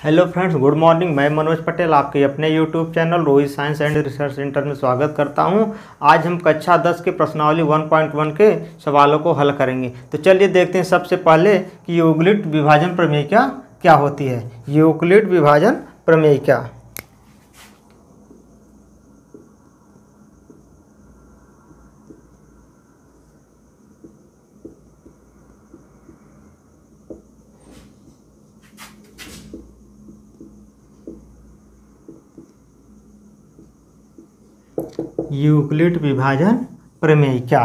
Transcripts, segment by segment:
Hello friends, good morning. मैं मनोज पटेल आपके अपने YouTube channel Rohit science and research centre में स्वागत करता हूं। आज हम कक्षा 10 के प्रश्नावली 1.1 के सवालों को हल करेंगे। तो चलिए देखते हैं सबसे पहले कि यूक्लिड विभाजन प्रमेय क्या होती है। यूक्लिड विभाजन प्रमेय क्या? यूक्लिड विभाजन प्रमेय क्या?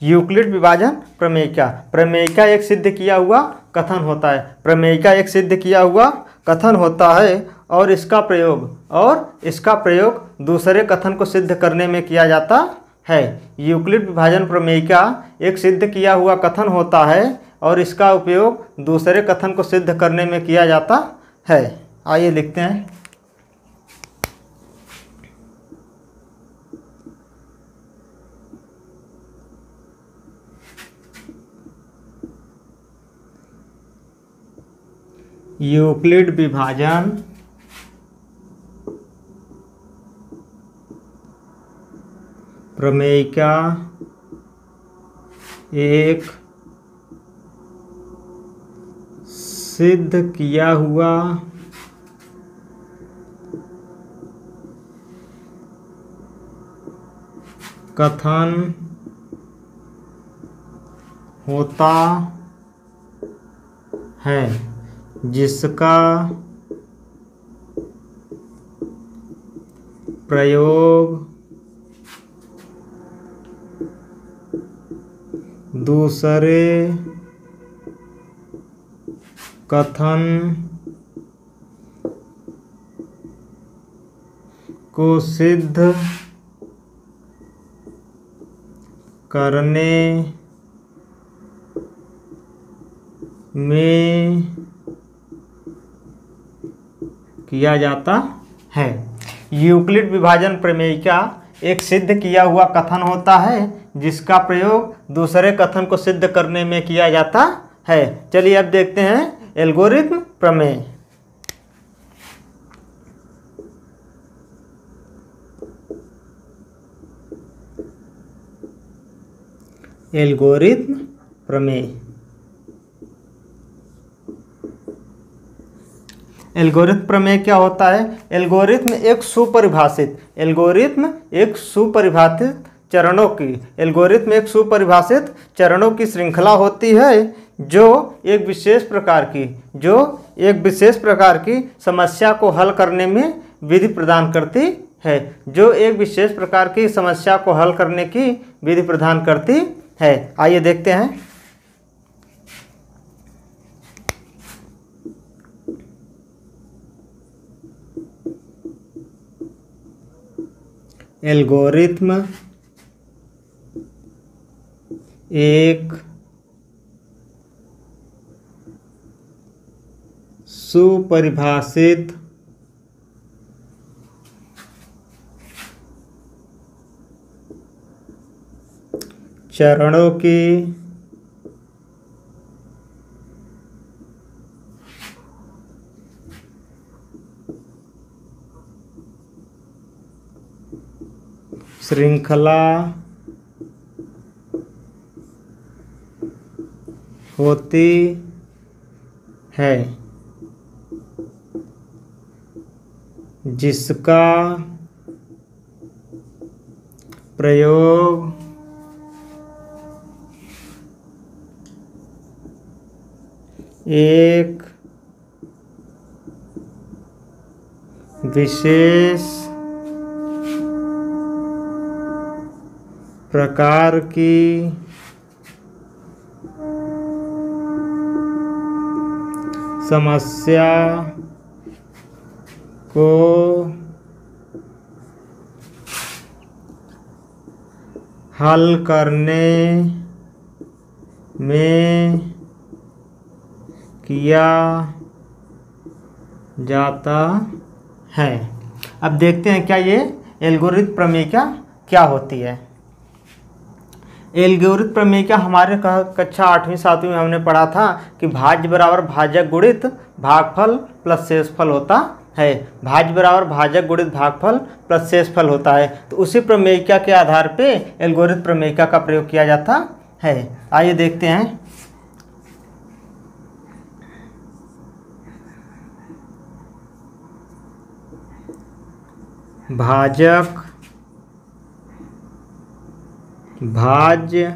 यूक्लिड विभाजन प्रमेय क्या? प्रमेय का एक सिद्ध किया हुआ कथन होता है। प्रमेय का एक सिद्ध किया हुआ कथन होता है और इसका प्रयोग दूसरे कथन को सिद्ध करने में किया जाता है। यूक्लिड विभाजन प्रमेय का एक सिद्ध किया हुआ कथन होता है और इसका उपयोग दूसरे कथन को सिद्ध करने में किया जाता है। आइए लिखते हैं। यूक्लिड विभाजन प्रमेय का एक सिद्ध किया हुआ कथन होता है जिसका प्रयोग दूसरे कथन को सिद्ध करने में किया जाता है। यूक्लिड विभाजन प्रमेय का एक सिद्ध किया हुआ कथन होता है जिसका प्रयोग दूसरे कथन को सिद्ध करने में किया जाता है। चलिए अब देखते हैं एल्गोरिथम प्रमेय। एल्गोरिथम प्रमेय। एल्गोरिथम प्रमेय क्या होता है? एल्गोरिथम एक सुपरिभाषित चरणों की श्रृंखला होती है जो एक विशेष प्रकार की समस्या को हल करने में विधि प्रदान करती है। आइए देखते हैं। एल्गोरिथम एक सुपरिभाषित चरणों की श्रृंखला होती है जिसका प्रयोग एक विशेष प्रकार की समस्या को हल करने में किया जाता है। अब देखते हैं क्या ये एल्गोरिथम प्रमेय क्या होती है। एलगोरिथम प्रमेयिका हमारे कक्षा 8वीं 7वीं में हमने पढ़ा था कि भाज्य बराबर भाजक गुणित भागफल प्लस शेषफल होता है। भाज्य बराबर भाजक गुणित भागफल प्लस शेषफल होता है। तो उसी प्रमेयिका के आधार पे एलगोरिथम प्रमेयिका का प्रयोग किया जाता है। आइए देखते हैं। भाजक भाज्य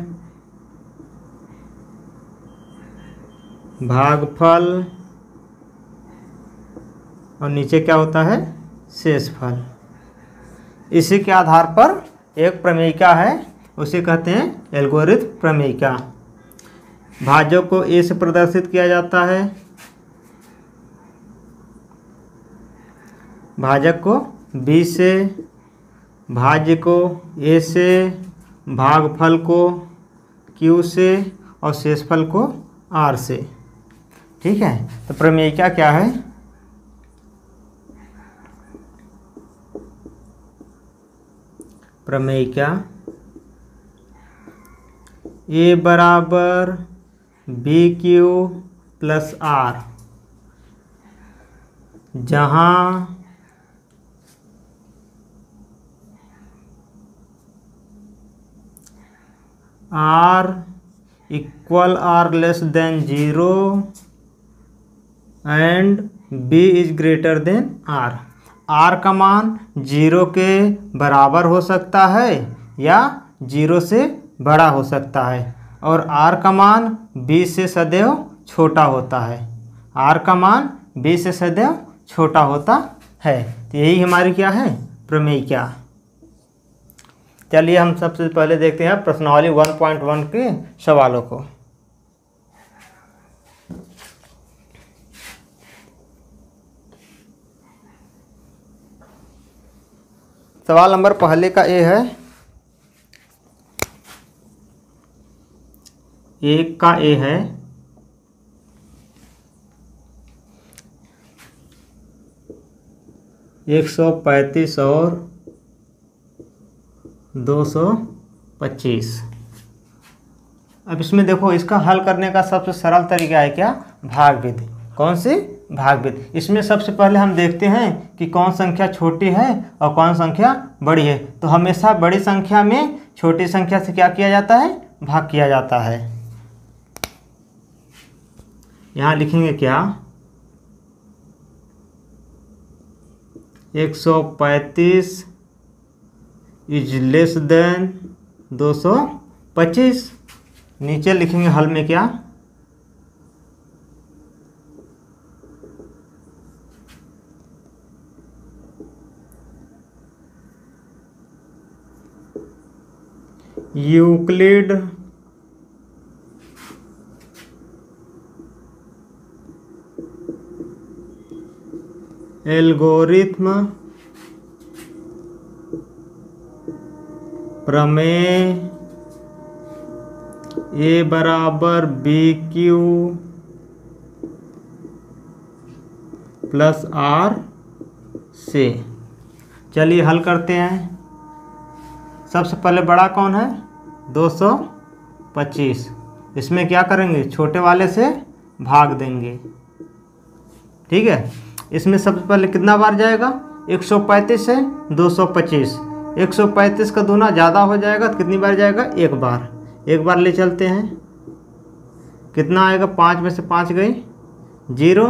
भागफल और नीचे क्या होता है, शेषफल। इसी के आधार पर एक प्रमेयिका है, उसे कहते हैं एल्गोरिथम प्रमेयिका। भाजक को ए से प्रदर्शित किया जाता है, भाजक को बी से, भाज्य को ए से, भागफल को क्यू से और शेषफल को आर से। ठीक है, तो प्रमेयिका क्या है? प्रमेयिका ए बराबर बी क्यू प्लस आर, जहाँ R equal R less than 0 and B is greater than R. R का मान 0 के बराबर हो सकता है या 0 से बड़ा हो सकता है, और आर का मान बी से सदैव छोटा होता है। आर का मान बी से सदैव छोटा होता है। तो यही हमारी क्या है, प्रमेयिका। चलिए हम सबसे पहले देखते हैं प्रश्नावली 1.1 के सवालों को। सवाल नंबर पहले का ए है, एक का ए है, एक 135 और 225। अब इसमें देखो, इसका हल करने का सबसे सरल तरीका है क्या, भाग विधि। कौन सी, भाग विधि। इसमें सबसे पहले हम देखते हैं कि कौन संख्या छोटी है और कौन संख्या बड़ी है। तो हमेशा बड़ी संख्या में छोटी संख्या से क्या किया जाता है, भाग किया जाता है। यहाँ लिखेंगे क्या, 135 इज लेस देन 225। नीचे लिखेंगे हल में क्या, यूक्लिड एल्गोरिथम प्रमेय ए बराबर बी क्यू प्लस आर से। चलिए हल करते हैं। सबसे पहले बड़ा कौन है, 225। इसमें क्या करेंगे, छोटे वाले से भाग देंगे। ठीक है, इसमें सबसे पहले कितना बार जाएगा, 135 से 225। 135 का दूना ज़्यादा हो जाएगा तो कितनी बार जाएगा, एक बार। एक बार ले चलते हैं, कितना आएगा, 5 में से 5 गई 0,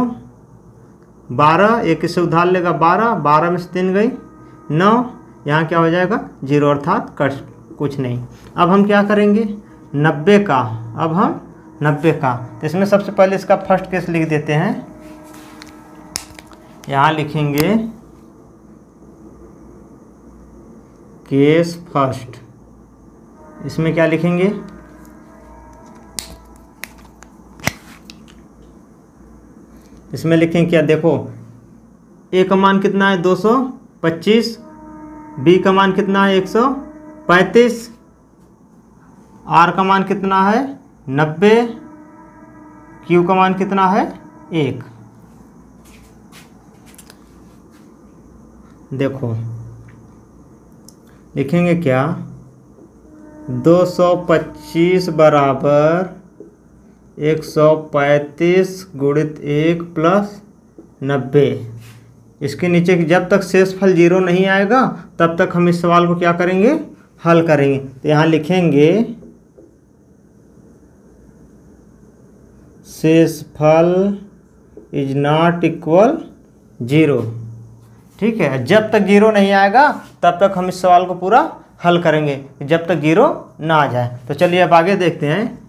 12, एक से उधार लेगा 12, 12 में से 3 गई 9, यहाँ क्या हो जाएगा 0, अर्थात कट कुछ नहीं। अब हम क्या करेंगे, 90 का, अब हम 90 का, तो इसमें सबसे पहले इसका फर्स्ट केस लिख देते हैं। यहाँ लिखेंगे केस फर्स्ट। इसमें क्या लिखेंगे, इसमें लिखेंगे क्या, देखो ए का मान कितना है 225, बी का मान कितना है 135, आर का मान कितना है 90, क्यू का मान कितना है 1। देखो लिखेंगे क्या, 225 बराबर 135 गुणित 1 प्लस 90। इसके नीचे जब तक शेषफल 0 नहीं आएगा तब तक हम इस सवाल को क्या करेंगे, हल करेंगे। तो यहाँ लिखेंगे शेषफल इज नॉट इक्वल 0। ठीक है, जब तक 0 नहीं आएगा तब तक हम इस सवाल को पूरा हल करेंगे, जब तक 0 ना आ जाए। तो चलिए अब आगे देखते हैं।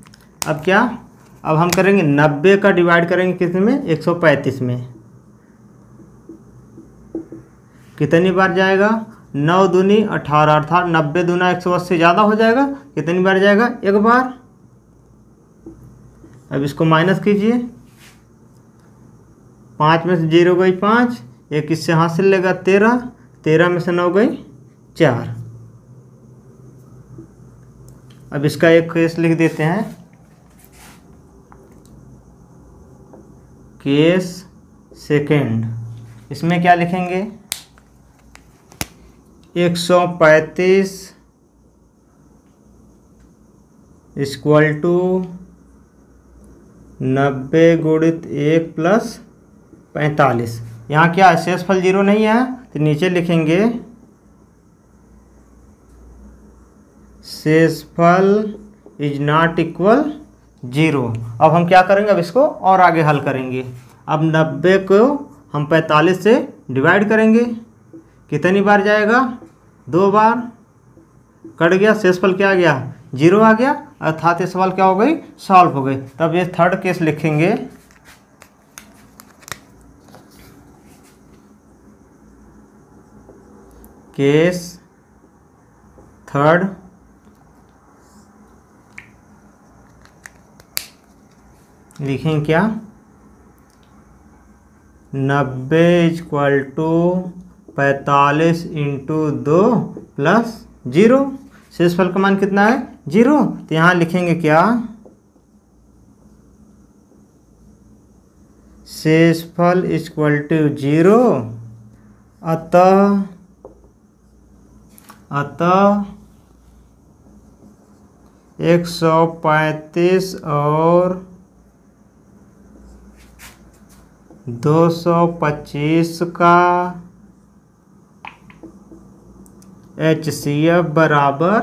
अब क्या, अब हम करेंगे 90 का डिवाइड करेंगे किस में, 135 में। कितनी बार जाएगा, 9 दूनी 18 अर्थात 90 दूना 180 ज़्यादा हो जाएगा। कितनी बार जाएगा, एक बार। अब इसको माइनस कीजिए, 5 में से 0 गई 5, एक इससे हासिल लेगा 13, 13 में से 9 गई 4। अब इसका एक केस लिख देते हैं, केस सेकेंड। इसमें क्या लिखेंगे, 135 इक्वल टू 90 गुणित 1 प्लस 45। यहाँ क्या है, शेषफल 0 नहीं है तो नीचे लिखेंगे शेषफल इज नॉट इक्वल 0। अब हम क्या करेंगे, अब इसको और आगे हल करेंगे। अब 90 को हम 45 से डिवाइड करेंगे। कितनी बार जाएगा, 2 बार। कट गया, शेषफल क्या आ गया, 0 आ गया, अर्थात ये सवाल क्या हो गई, सॉल्व हो गई। तब ये थर्ड केस लिखेंगे, केस थर्ड लिखेंगे क्या, 90 इक्वल टू 45 इंटू 2 प्लस 0। शेषफल का मान कितना है, 0। तो यहाँ लिखेंगे क्या, शेषफल इक्वल टू 0, अतः 135 और 225 का HCF बराबर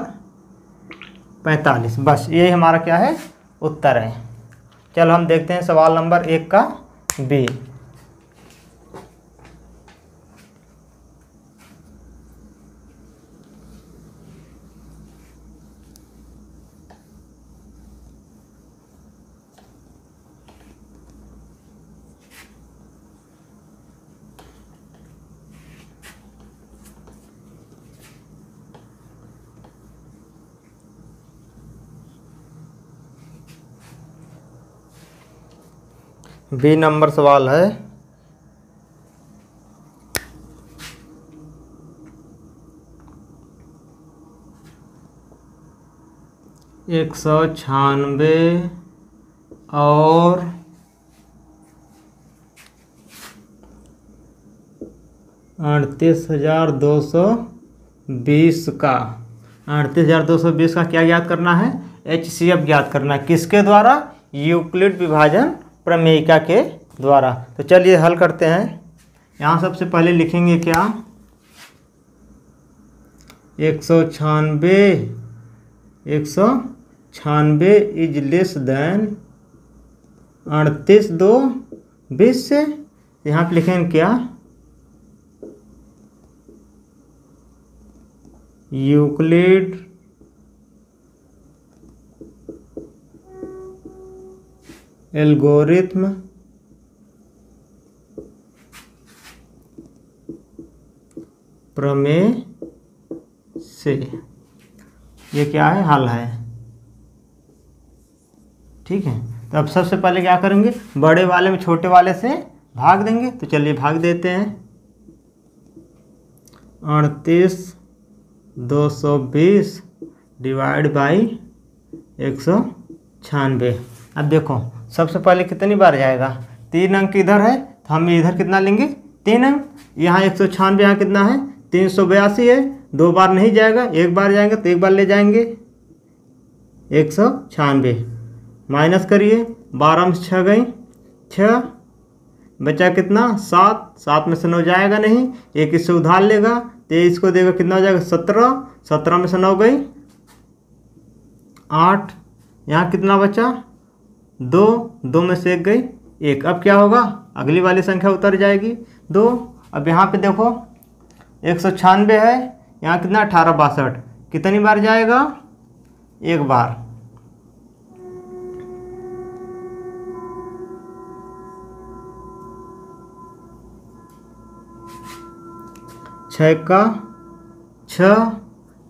45। बस यही हमारा क्या है, उत्तर है। चलो हम देखते हैं सवाल नंबर 1 का बी। बी नंबर सवाल है, एक 196 और 38,220 का 38,220 का क्या ज्ञात करना है, HCF ज्ञात करना है। किसके द्वारा, यूक्लिड विभाजन प्रमेयिका के द्वारा। तो चलिए हल करते हैं। यहाँ सबसे पहले लिखेंगे क्या, 196 इज लेस देन 38,220 से। यहाँ पे लिखेंगे क्या, यूक्लिड एल्गोरिथ्म प्रमेय से। ये क्या है, हल है। ठीक है, तो अब सबसे पहले क्या करेंगे, बड़े वाले में छोटे वाले से भाग देंगे। तो चलिए भाग देते हैं, 38,220 डिवाइड बाई 196। अब देखो सबसे पहले कितनी बार जाएगा, 3 अंक इधर है तो हम इधर कितना लेंगे, 3 अंक। यहाँ 196, यहाँ कितना है 382 है, 2 बार नहीं जाएगा, 1 बार जाएंगे तो 1 बार ले जाएंगे। 196 माइनस करिए, 12 में 6 गई 6, बचा कितना 7, 7 में से 9 जाएगा नहीं, एक इससे उधार लेगा 23 को देगा, कितना हो जाएगा 17, 17 में से 9 गई 8, यहाँ कितना बचा 2, 2 में से 1 गई 1। अब क्या होगा, अगली वाली संख्या उतर जाएगी 2। अब यहाँ पे देखो 196 है, यहाँ कितना 1862, कितनी बार जाएगा, एक बार। छः का 6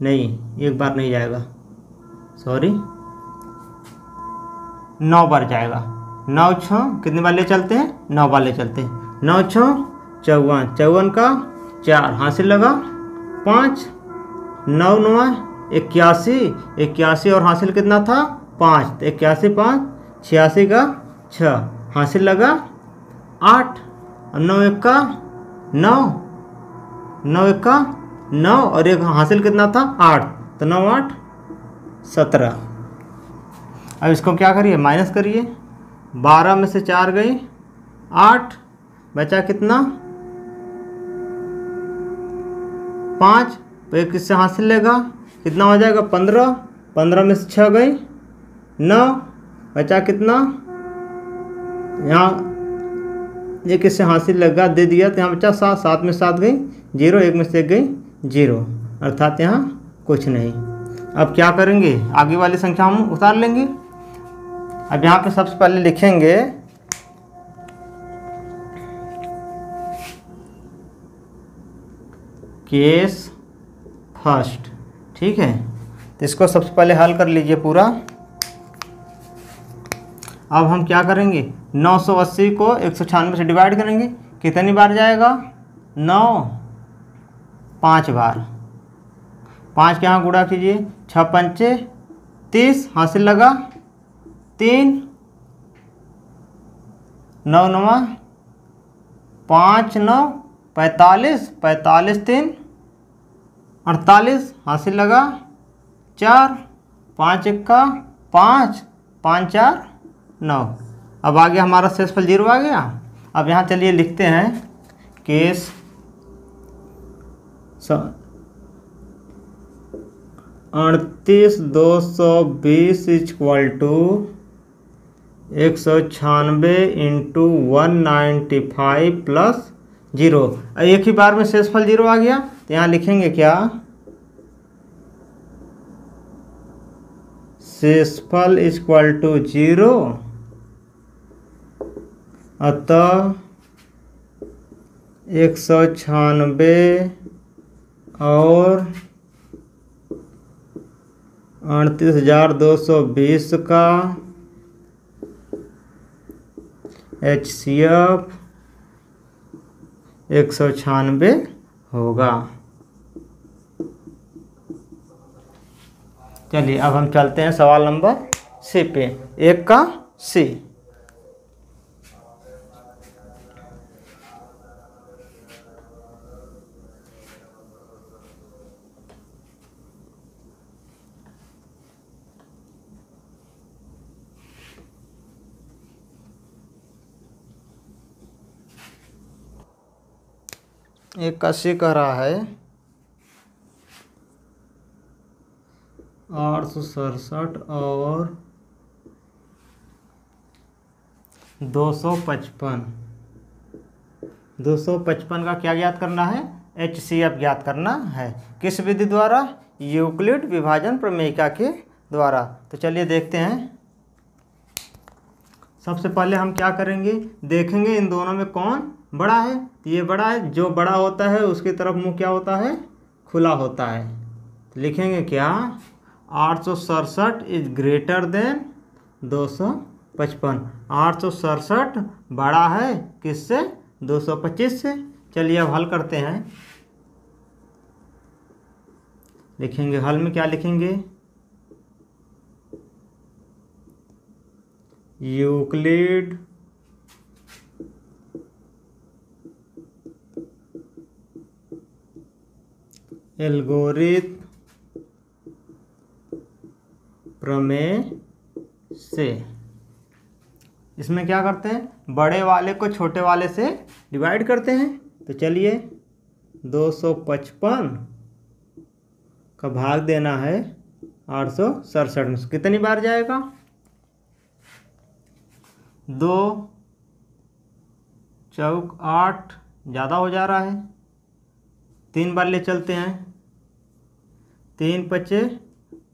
नहीं, एक बार नहीं जाएगा, सॉरी 9 बार जाएगा। 9 6 कितनी बार ले चलते हैं, 9 बार ले चलते हैं। 9 6 54, 54 का 4 हासिल लगा 5, 9 9 81, 81 और हासिल कितना था 5, तो 81 5, 86 का 6 हासिल लगा 8, 9 1 का 9, 9 1 का 9 और एक हासिल कितना था 8, तो 9 8 17। अब इसको क्या करिए, माइनस करिए, 12 में से 4 गई 8, बचा कितना 5, तो एक किससे हासिल लेगा, कितना हो जाएगा 15, 15 में से 6 गई 9, बचा कितना, यहाँ एक किससे हासिल लगा दे दिया तो यहाँ बचा 7, 7 में 7 गई 0, 1 में से 1 गई 0, अर्थात यहाँ कुछ नहीं। अब क्या करेंगे, आगे वाली संख्या हम उतार लेंगे। अब यहाँ पे सबसे पहले लिखेंगे केस फर्स्ट, ठीक है, तो इसको सबसे पहले हल कर लीजिए पूरा। अब हम क्या करेंगे, 980 को 196 से डिवाइड करेंगे, कितनी बार जाएगा 9, 5 बार, 5 के यहाँ गुणा कीजिए, 6 पंचे 30 हासिल लगा 3, 9 9 5 9 45, 45 3 48 हासिल लगा 4, 5 1 का 5, 5 4 9। अब आगे हमारा शेषफल 0 आ गया। अब यहाँ चलिए लिखते हैं case 38,220 equal to 196 into 195 plus 0। एक ही बार में शेषफल 0 आ गया, तो यहाँ लिखेंगे क्या, शेषफल इक्वल टू 0, अतः 196 और 38,220 का HCF 196 होगा। चलिए अब हम चलते हैं सवाल नंबर सी पे, 1 का सी। एक का सी कह रहा है 867 और 255, 255 का क्या ज्ञात करना है, HCF ज्ञात करना है। किस विधि द्वारा, यूक्लिड विभाजन प्रमेयिका के द्वारा। तो चलिए देखते हैं। सबसे पहले हम क्या करेंगे, देखेंगे इन दोनों में कौन बड़ा है। तो ये बड़ा है, जो बड़ा होता है उसकी तरफ मुंह क्या होता है, खुला होता है। तो लिखेंगे क्या, 867 इज ग्रेटर देन 255। 867 बड़ा है किससे, 225 से। चलिए अब हल करते हैं। लिखेंगे हल में क्या लिखेंगे, यूक्लिड एल्गोरिथम प्रमेय से। इसमें क्या करते हैं, बड़े वाले को छोटे वाले से डिवाइड करते हैं। तो चलिए 255 का भाग देना है 867 में से कितनी बार जाएगा, 2 चौक 8, ज़्यादा हो जा रहा है, 3 बार ले चलते हैं। 3 पचे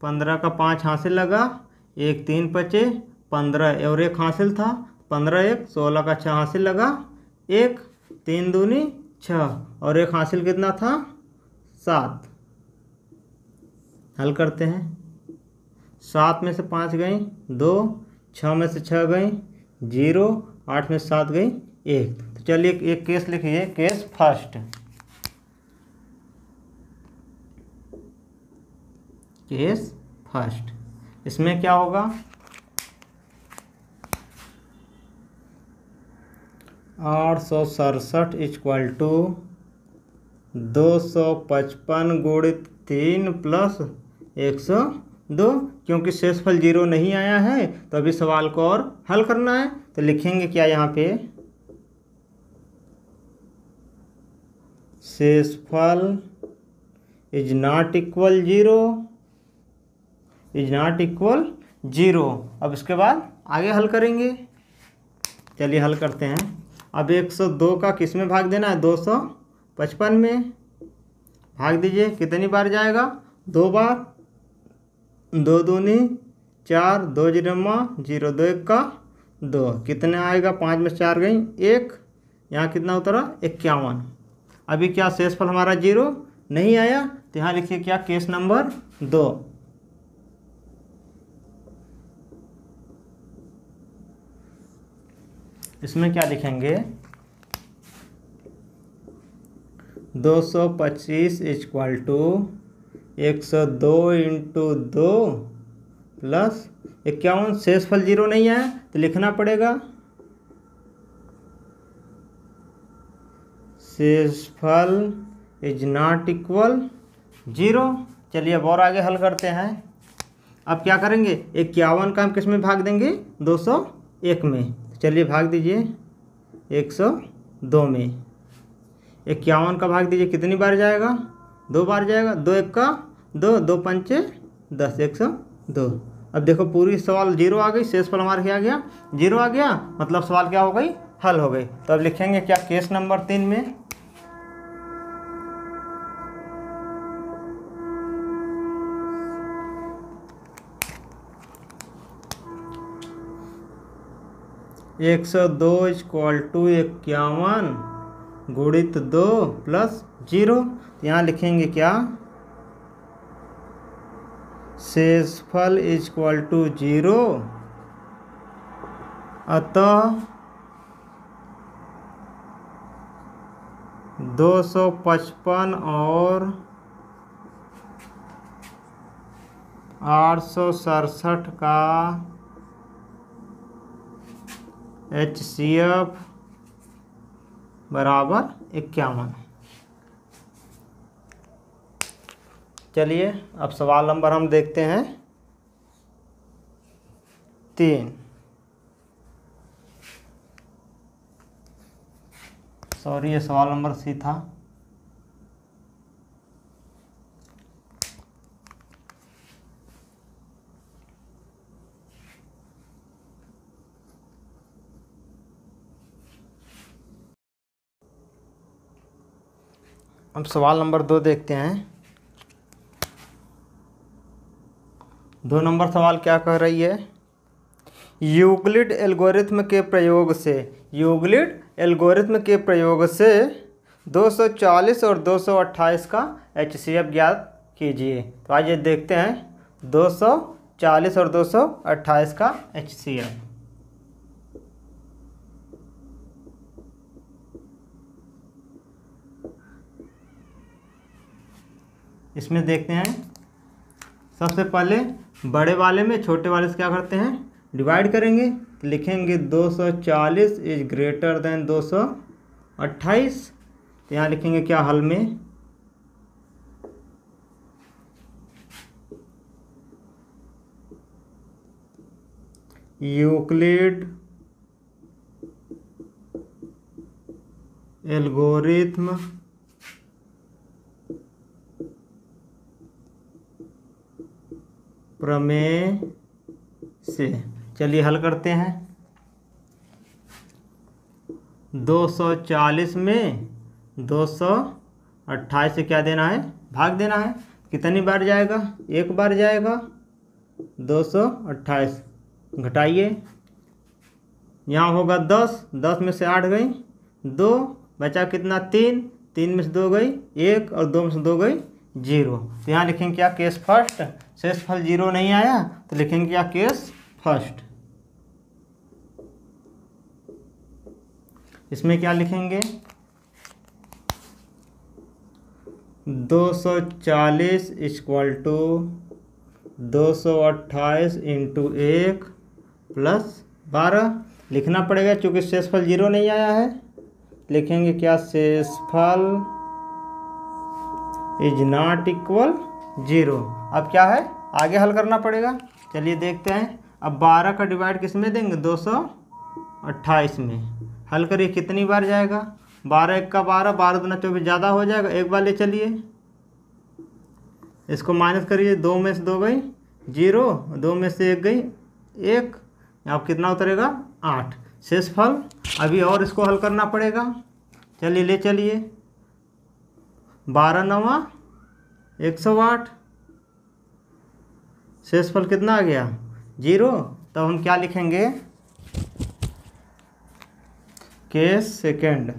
15 का 5 हासिल लगा, 1 3 पचे 15 और 1 हासिल था, 15 1 16 का 6 हासिल लगा, 1 3 दूनी 6 और 1 हासिल कितना था 7। हल करते हैं। 7 में से 5 गई 2, 6 में से 6 गई 0, 8 में से 7 गई 1। तो चलिए एक केस लिखिए, केस फर्स्ट। केस फर्स्ट इसमें क्या होगा, 867 इक्वल टू 255 गुणित 3 प्लस 102। क्योंकि शेषफल 0 नहीं आया है तो अभी सवाल को और हल करना है। तो लिखेंगे क्या यहाँ पे, शेषफल is not equal 0, is not equal 0। अब इसके बाद आगे हल करेंगे। चलिए हल करते हैं। अब 102 का किस में भाग देना है, 255 में भाग दीजिए। कितनी बार जाएगा, 2 बार, 2 दूनी 4, 2 जिरमा 0, 2 1 का 2, कितने आएगा, 5 में 4 गई 1, यहाँ कितना उतरा 51। अभी क्या शेषफल हमारा 0 नहीं आया, तो यहाँ लिखिए क्या, केस नंबर 2। इसमें क्या लिखेंगे, 225 इक्वल टू 102 इंटू 2 प्लस 51। शेषफल 0 नहीं आया तो लिखना पड़ेगा शेषफल इज नॉट इक्वल 0। चलिए अब और आगे हल करते हैं। अब क्या करेंगे, 51 का हम किस में भाग देंगे, 201 में। चलिए भाग दीजिए 102 में। 51 का भाग दीजिए, कितनी बार जाएगा, 2 बार जाएगा, 2 1 का 2, 2 पंचे 10, 102। अब देखो पूरी सवाल 0 आ गई, शेषफल हमारा क्या आ गया, 0 आ गया, मतलब सवाल क्या हो गई, हल हो गई। तो अब लिखेंगे क्या, केस नंबर 3 में, एक 102 इक्वल टू 51 गुणित 2 प्लस 0। तो यहाँ लिखेंगे क्या, शेषफल इक्वल टू 0, अतः 255 और 867 का HCF बराबर 51। चलिए अब सवाल नंबर हम देखते हैं 3। सॉरी, ये सवाल नंबर सी था। अब सवाल नंबर 2 देखते हैं। 2 नंबर सवाल क्या कह रही है, यूक्लिड एल्गोरिथ्म के प्रयोग से, यूक्लिड एल्गोरिथ्म के प्रयोग से 240 और 228 का HCF ज्ञात कीजिए। तो आइए देखते हैं 240 और 228 का HCF। इसमें देखते हैं, सबसे पहले बड़े वाले में छोटे वाले से क्या करते हैं, डिवाइड करेंगे। तो लिखेंगे 240 इज ग्रेटर देन 228। तो यहाँ लिखेंगे क्या, हल में यूक्लिड एल्गोरिथ्म प्रमेय से। चलिए हल करते हैं। 240 में 228 से क्या देना है, भाग देना है। कितनी बार जाएगा, एक बार जाएगा। 228 घटाइए, यहाँ होगा 10, 10 में से 8 गई, 2 बचा कितना, 3, 3 में से 2 गई 1 और 2 में से 2 गई 0। तो यहाँ लिखेंगे क्या, केस फर्स्ट। शेषफल 0 नहीं आया तो लिखेंगे क्या, केस फर्स्ट। इसमें क्या लिखेंगे, 240 इक्वल टू 228 इंटू 1 प्लस 12 लिखना पड़ेगा, क्योंकि शेषफल 0 नहीं आया है। लिखेंगे क्या, शेषफल इज नॉट इक्वल 0। अब क्या है, आगे हल करना पड़ेगा। चलिए देखते हैं। अब 12 का डिवाइड किस में देंगे, 228 में। हल करिए, कितनी बार जाएगा, 12 1 का 12, 12 दूना 24 ज़्यादा हो जाएगा, एक बार ले चलिए। इसको माइनस करिए, 2 में से 2 गई 0, 2 में से 1 गई 1, अब कितना उतरेगा, 8। शेषफल अभी और इसको हल करना पड़ेगा। चलिए ले चलिए, 12 9 108, शेषफल कितना आ गया, 0। तब हम क्या लिखेंगे, केस सेकेंड।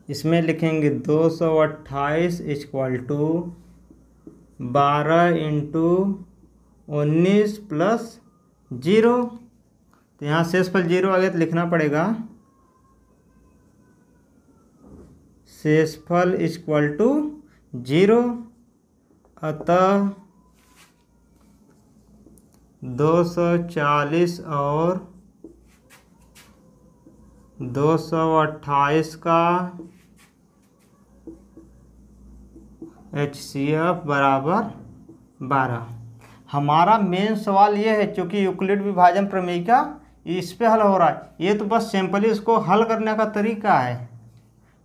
इसमें लिखेंगे 228 इक्वल टू 12 इंटू 19 प्लस 0। तो यहाँ शेषफल 0 आ गया तो लिखना पड़ेगा शेषफल इक्वल टू 0। अतः 240 और 228 का HCF बराबर 12। हमारा मेन सवाल ये है, क्योंकि यूक्लिड विभाजन प्रमेय का इस पे हल हो रहा है। ये तो बस सिंपली इसको हल करने का तरीका है,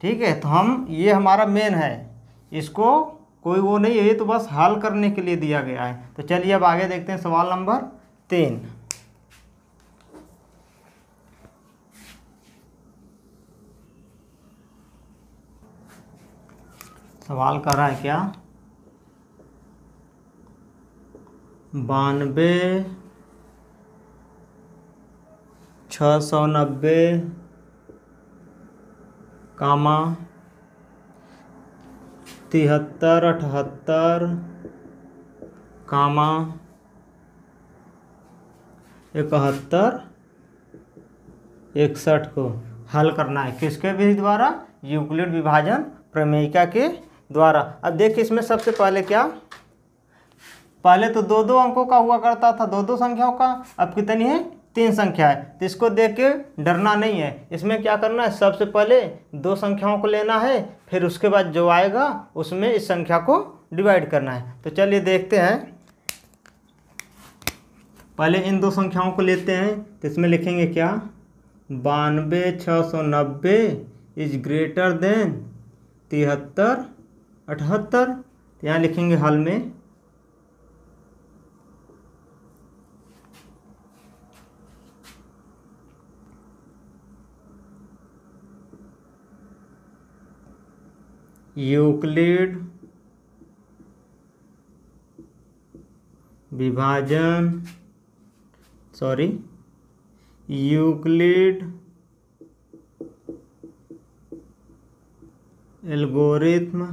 ठीक है। तो हम, ये हमारा मेन है, इसको कोई वो नहीं है, ये तो बस हल करने के लिए दिया गया है। तो चलिए अब आगे देखते हैं सवाल नंबर 3। सवाल कर रहा है क्या, 92 690 कामा 73 78 कामा 71 61 को हल करना है। किसके विधि द्वारा, यूक्लिड विभाजन प्रमेयिका के द्वारा। अब देखिए, इसमें सबसे पहले क्या, पहले तो 2-2 अंकों का हुआ करता था, 2-2 संख्याओं का। अब कितनी है, 3 संख्या है। तो इसको देख के डरना नहीं है। इसमें क्या करना है, सबसे पहले 2 संख्याओं को लेना है, फिर उसके बाद जो आएगा उसमें इस संख्या को डिवाइड करना है। तो चलिए देखते हैं। पहले इन 2 संख्याओं को लेते हैं। तो इसमें लिखेंगे क्या, 92 690 इज ग्रेटर देन 73 78। तो यहाँ लिखेंगे हल में यूक्लिड विभाजन, यूक्लिड एल्गोरिथ्म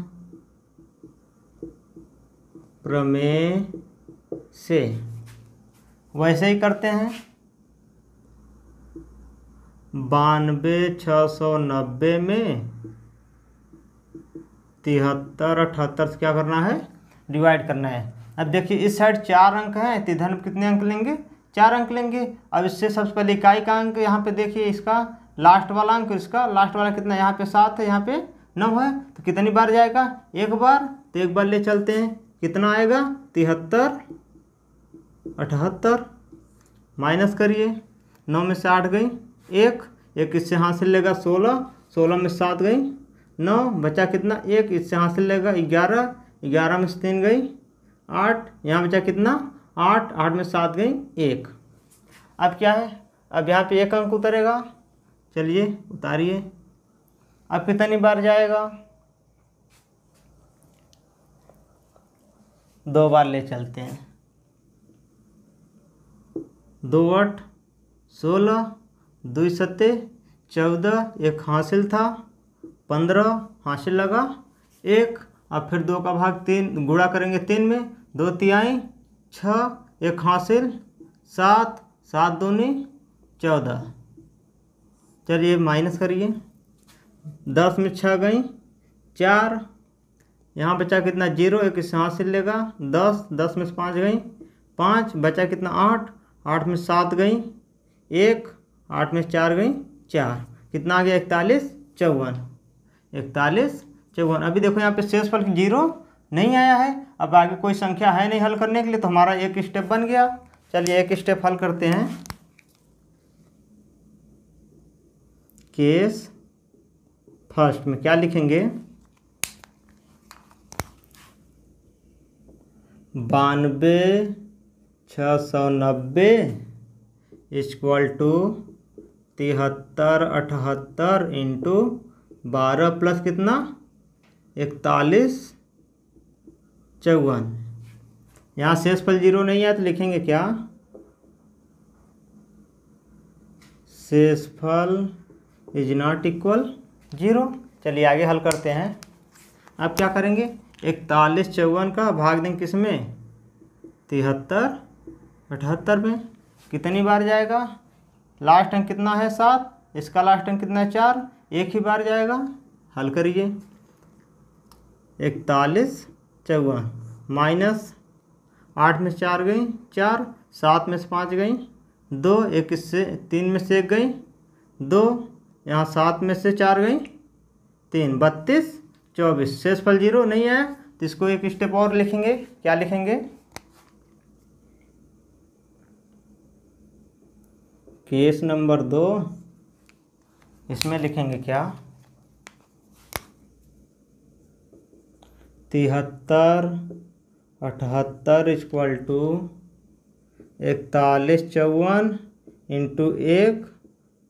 प्रमेय से। वैसे ही करते हैं। 92 690 में 73 78 से क्या करना है, डिवाइड करना है। अब देखिए, इस साइड 4 अंक हैं, तो इधर कितने अंक लेंगे, 4 अंक लेंगे। अब इससे सबसे पहले इकाई का अंक यहाँ पे देखिए, इसका लास्ट वाला अंक, इसका लास्ट वाला कितना, यहाँ पे 7 है, यहाँ पे 9 है। तो कितनी बार जाएगा, एक बार। तो एक बार ले चलते हैं, कितना आएगा 73, 78 माइनस करिए, 9 में से 8 गई, एक इससे हासिल लेगा 16, 16 में 7 गई 9, बचा कितना 1, इससे हासिल लेगा 11, 11 में से 3 गई 8, यहाँ बचा कितना 8, 8 में 7 गई 1। अब क्या है, अब यहाँ पे 1 अंक उतरेगा, चलिए उतारिए। अब कितनी बार जाएगा, 2 बार ले चलते हैं। 2 8 16, 2 7 14, एक हासिल था 15, हासिल लगा 1। अब फिर 2 का भाग 3 गुणा करेंगे 3 में, 2 तिहाई 6, एक हासिल 7, 7 दूनी 14। चलिए माइनस करिए, 10 में 6 गई 4, यहाँ बचा कितना 0, एक इससे हासिल लेगा 10, 10 में से 5 गई 5, बचा कितना 8, 8 में 7 गई 1, 8 में 4 गई 4, कितना आ गया 41 54, 41 54। अभी देखो यहाँ पे शेषफल 0 नहीं आया है, अब आगे कोई संख्या है नहीं हल करने के लिए, तो हमारा एक स्टेप बन गया। चलिए एक स्टेप हल करते हैं। केस फर्स्ट में क्या लिखेंगे, 92,690 इक्वल टू 73,78 इंटू 12 प्लस कितना 41,54। यहाँ शेषफल 0 नहीं है तो लिखेंगे क्या, शेषफल इज नॉट इक्वल 0। चलिए आगे हल करते हैं। अब क्या करेंगे, 41,54 का भाग देंगे किस में 73, 78 में, कितनी बार जाएगा, लास्ट अंक कितना है 7, इसका लास्ट अंक कितना है 4, एक ही बार जाएगा। हल करिए, 41,54 माइनस 8 में से 4 गई 4, 7 में से 5 गई 2, एक इससे 3 में से 1 गई 2, यहाँ 7 में से 4 गई 3, 32 24। शेषफल 0 नहीं है तो इसको एक स्टेप और लिखेंगे, क्या लिखेंगे, केस नंबर 2, इसमें लिखेंगे क्या, 73, 78 इक्वल टू 41,54 इंटू 1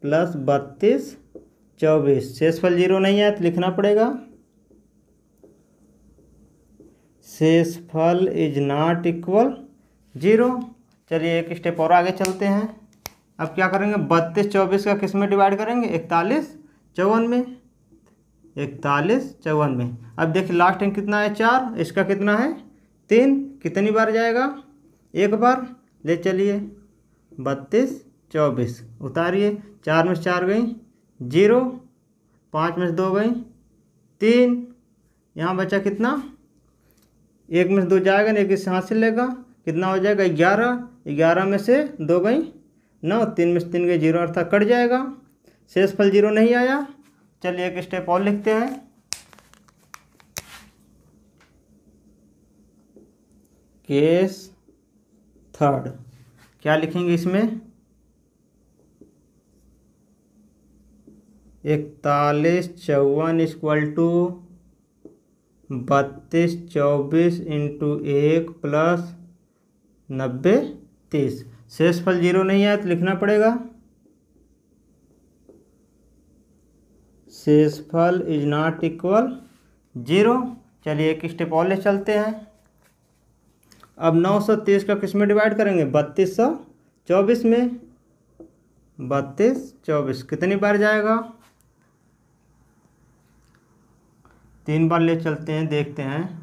प्लस 32, 24। शेषफल 0 नहीं है तो लिखना पड़ेगा, शेषफल इज नॉट इक्वल 0। चलिए एक स्टेप और आगे चलते हैं। अब क्या करेंगे, 32 24 का किस में डिवाइड करेंगे, 41 54 में, 41 54 में। अब देखिए लास्ट टाइम कितना है 4, इसका कितना है 3, कितनी बार जाएगा, एक बार। ले चलिए 32 24 उतारिए, 4 में से 4 गई 0, 5 में से 2 गई 3, यहाँ बचा कितना, 1 में से 2 जाएगा नहीं, एक इससे हासिल लेगा, कितना हो जाएगा 11, 11 में से 2 गई 9, 3 में से 3 गई 0, अर्थात कट जाएगा। शेषफल 0 नहीं आया। चलिए एक स्टेप और लिखते हैं। केस थर्ड, क्या लिखेंगे इसमें, 41,54 इक्वल टू 32 24 इंटू 1 प्लस 90 30। शेषफल 0 नहीं है तो लिखना पड़ेगा, शेषफल इज नॉट इक्वल 0। चलिए एक स्टेप और ले चलते हैं। अब 923 का किस में डिवाइड करेंगे, 3224 में, 32 24 कितनी बार जाएगा, 3 बार ले चलते हैं, देखते हैं।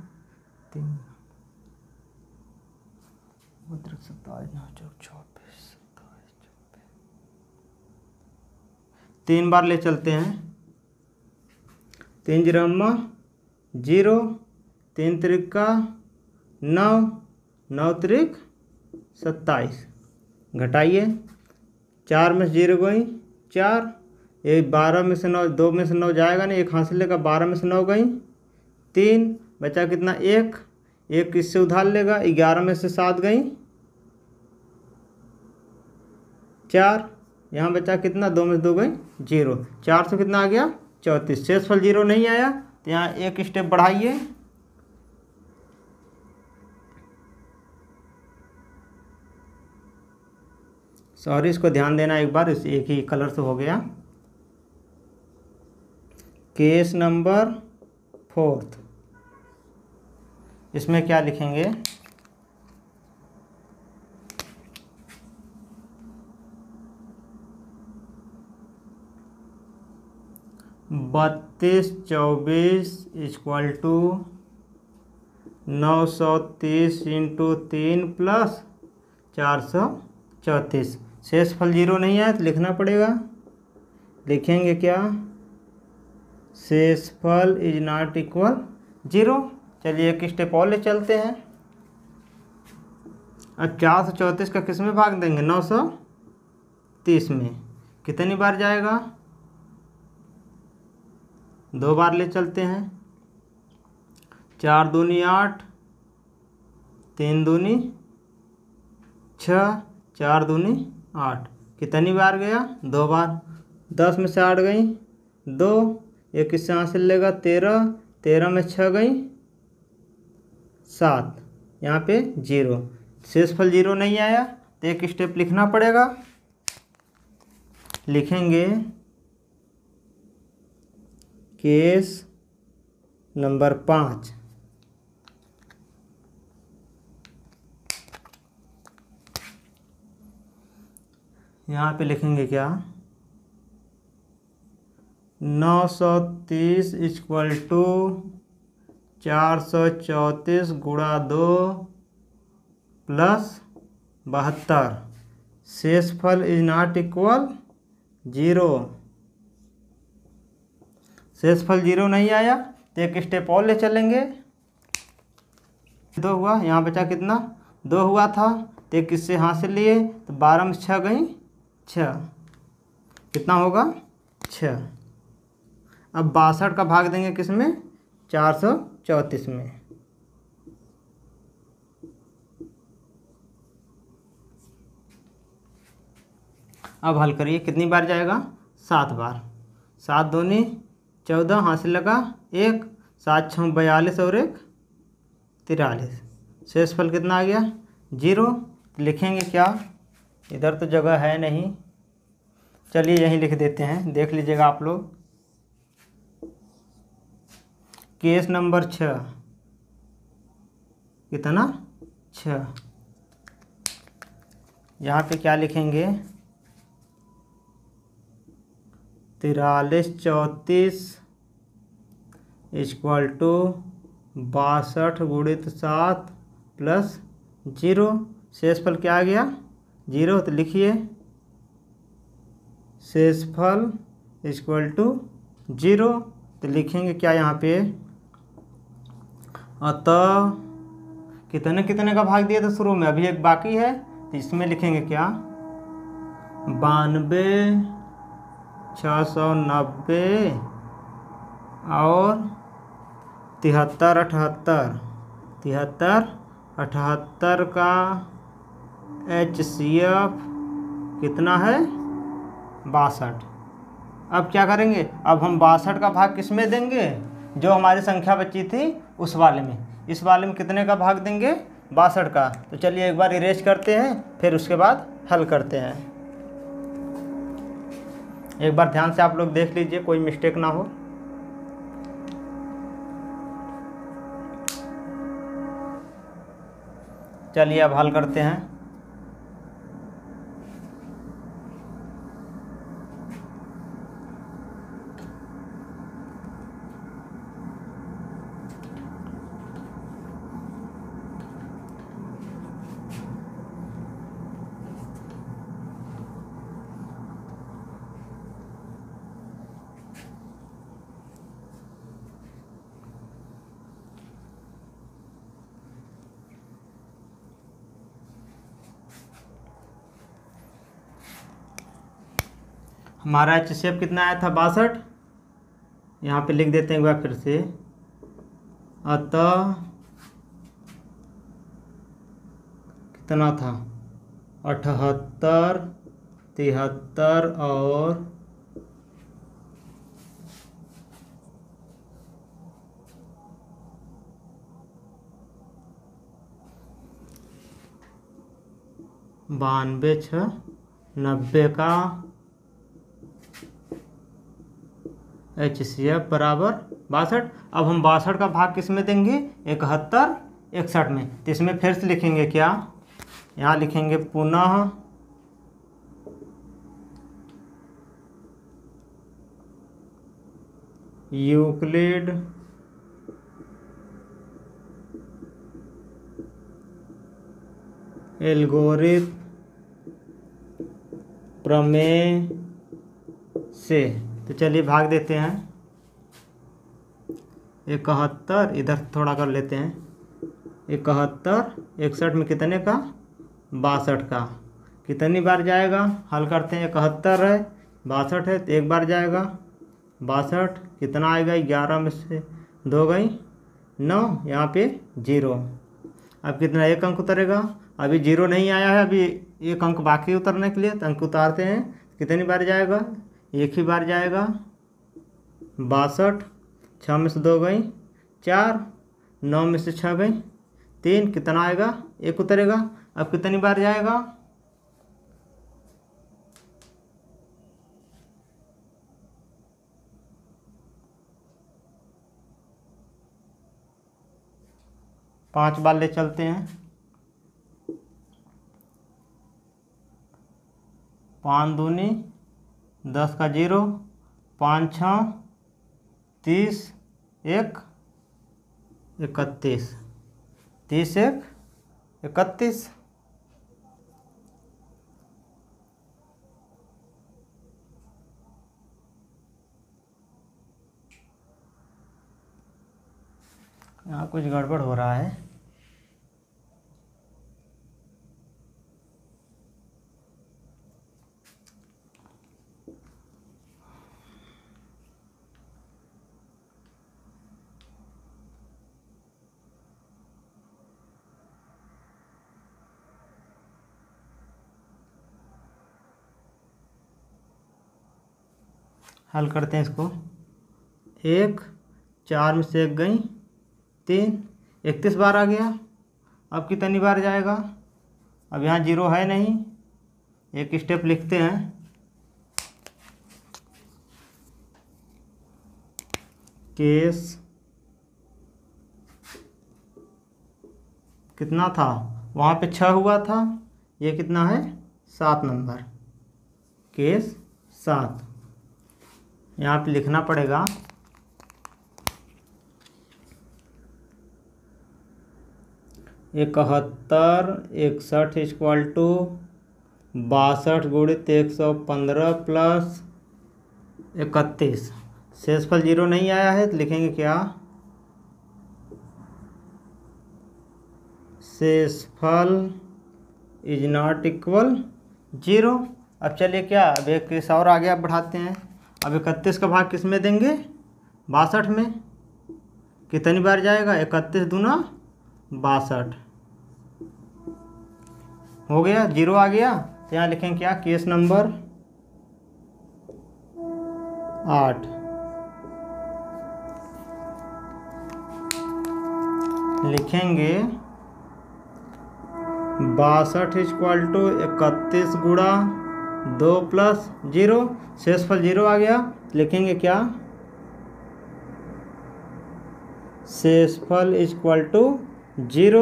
3 बार ले चलते हैं। 3 0 0, 3 त्रिका 9, 9 त्रिक 27, घटाइए, 4 में से 0 गई 4, एक 12 में से 9, 2 में से 9 जाएगा नहीं, एक हासिल लेगा, 12 में से 9 गई 3, बचा कितना, एक, एक किससे उधार लेगा, 11 में से 7 गई 4, यहाँ बचा कितना, 2 में से 2 गई 0, 4 से कितना आ गया 34। शेषफल 0 नहीं आया तो यहाँ एक स्टेप बढ़ाइए, सॉरी इसको ध्यान देना एक बार, इस एक ही कलर से हो गया। केस नंबर 4, इसमें क्या लिखेंगे, बत्तीस 24 इक्वल टू 930 इंटू 3 प्लस 434। शेषफल 0 नहीं आया तो लिखना पड़ेगा, लिखेंगे क्या, शेषफल इज नॉट इक्वल 0। चलिए एक स्टेप और ले चलते हैं। अब 434 का किस में भाग देंगे, 930 में, कितनी बार जाएगा, 2 बार ले चलते हैं। 4 दूनी 8, 3 दूनी 6, 4 दूनी 8, कितनी बार गया, 2 बार। 10 में से 8 गई 2, एक किससे हासिल लेगा 13, 13 में 6 गई 7, यहाँ पे 0। शेषफल 0 नहीं आया तो एक स्टेप लिखना पड़ेगा, लिखेंगे केस नंबर 5। यहाँ पे लिखेंगे क्या, 930 इक्वल टू 434 गुणा 2 प्लस 72। शेषफल इज नॉट इक्वल 0। शेषफल 0 नहीं आया तो एक स्टेप और ले चलेंगे। 2 हुआ, यहाँ बचा कितना, 2 हुआ था तो एक किससे हासिल लिए तो 12 में 6 गई 6, कितना होगा 6। अब 62 का भाग देंगे किस में, 434 में। अब हल करिए, कितनी बार जाएगा, 7 बार। 7 दूनी 14, हासिल लगा 1, 7 6 42 और 1 43। शेषफल कितना आ गया 0। लिखेंगे क्या, इधर तो जगह है नहीं, चलिए यहीं लिख देते हैं, देख लीजिएगा आप लोग। केस नंबर 6, कितना 6, यहाँ पे क्या लिखेंगे, 43 34 इक्वल टू 62 गुणित 7 प्लस 0। शेषफल क्या आ गया 0, तो लिखिए शेषफल इक्वल टू 0। तो लिखेंगे क्या यहाँ पे, अतः कितने कितने का भाग दिया था शुरू में, अभी एक बाकी है तो इसमें लिखेंगे क्या, 92 690 और 73 78 का HCF कितना है 62। अब क्या करेंगे, अब हम 62 का भाग किस में देंगे, जो हमारी संख्या बची थी उस वाले में। इस वाले में कितने का भाग देंगे, 62 का। तो चलिए एक बार इरेज करते हैं, फिर उसके बाद हल करते हैं। एक बार ध्यान से आप लोग देख लीजिए, कोई मिस्टेक ना हो। चलिए अब हल करते हैं। हमारा HCF कितना आया था 62, यहाँ पे लिख देते हैं एक बार फिर से, अतः कितना था 78, 73 और 92, 6, 90 का HCF बराबर 62। अब हम 62 का भाग किस में देंगे 71, 61 में। तो इसमें फिर से लिखेंगे क्या, यहाँ लिखेंगे पुनः यूक्लिड एल्गोरिथम प्रमेय से। तो चलिए भाग देते हैं। 71 इधर थोड़ा कर लेते हैं। 71, 61 में कितने का 62 का। कितनी बार जाएगा हल करते हैं। 71 है, 62 है, तो एक बार जाएगा 62। कितना आएगा 11 में से 2 गई 9, यहाँ पे 0। अब कितना एक अंक उतरेगा, अभी 0 नहीं आया है, अभी एक अंक बाकी उतरने के लिए। तो अंक उतारते हैं। कितनी बार जाएगा, एक ही बार जाएगा 62। 6 में से 2 गई 4, 9 में से 6 गई 3। कितना आएगा एक उतरेगा। अब कितनी बार जाएगा, पाँच बार ले चलते हैं। 5 दूनी 10 का 0, 5 6 30, 1 31, 30 1 31। यहाँ कुछ गड़बड़ हो रहा है। हल करते हैं इसको। 1, 4 में से 1 गई 3, 31 बार आ गया। अब कितनी बार जाएगा, अब यहाँ 0 है नहीं, एक स्टेप लिखते हैं। केस कितना था, वहाँ पे 6 हुआ था, ये कितना है 7 नंबर। केस 7 यहाँ पे लिखना पड़ेगा। इकहत्तर 61 इक्वल टू 62 गुणित 115 प्लस 31। शेषफल 0 नहीं आया है तो लिखेंगे क्या, शेषफल इज नॉट इक्वल 0। अब चलिए क्या, अब एक केस और आगे आप बढ़ाते हैं। अब 31 का भाग किस में देंगे 62 में। कितनी बार जाएगा, 31 दूना 62 हो गया, 0 आ गया। तो यहाँ लिखेंगे क्या, केस नंबर 8। लिखेंगे 62 इक्वल टू 31 गुणा 2 प्लस 0। शेषफल 0 आ गया, लिखेंगे क्या, शेषफल इक्वल टू 0।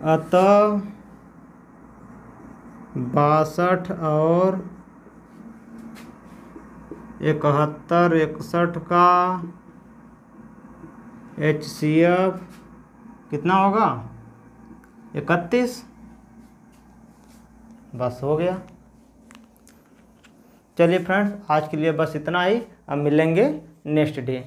अतः 62 और 71 61 का HCF कितना होगा 31। बस हो गया। चलिए फ्रेंड्स, आज के लिए बस इतना ही। अब मिलेंगे नेक्स्ट डे।